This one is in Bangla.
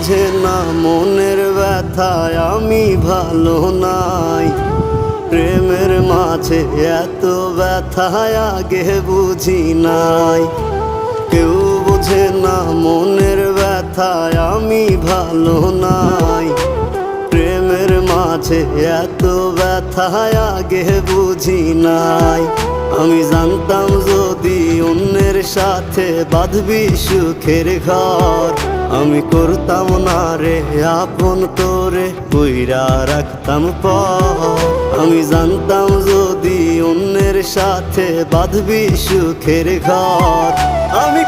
বোঝে না মনের ব্যথায় আমি ভালো নাই। প্রেমের মাঝে এত ব্যথায় আগে বুঝি নাই। কেউ বোঝে না মনের ব্যথায় আমি ভালো নাই। প্রেমের মাঝে এত ব্যথায় আগে বুঝি নাই। আমি জানতাম যদি অন্যের সাথে বাঁধবি সুখের ঘর, আমি করতাম না রে আপন তোরে কইরা রাখতাম পর। আমি জানতাম যদি অন্যের সাথে বাঁধবি সুখের ঘর, আমি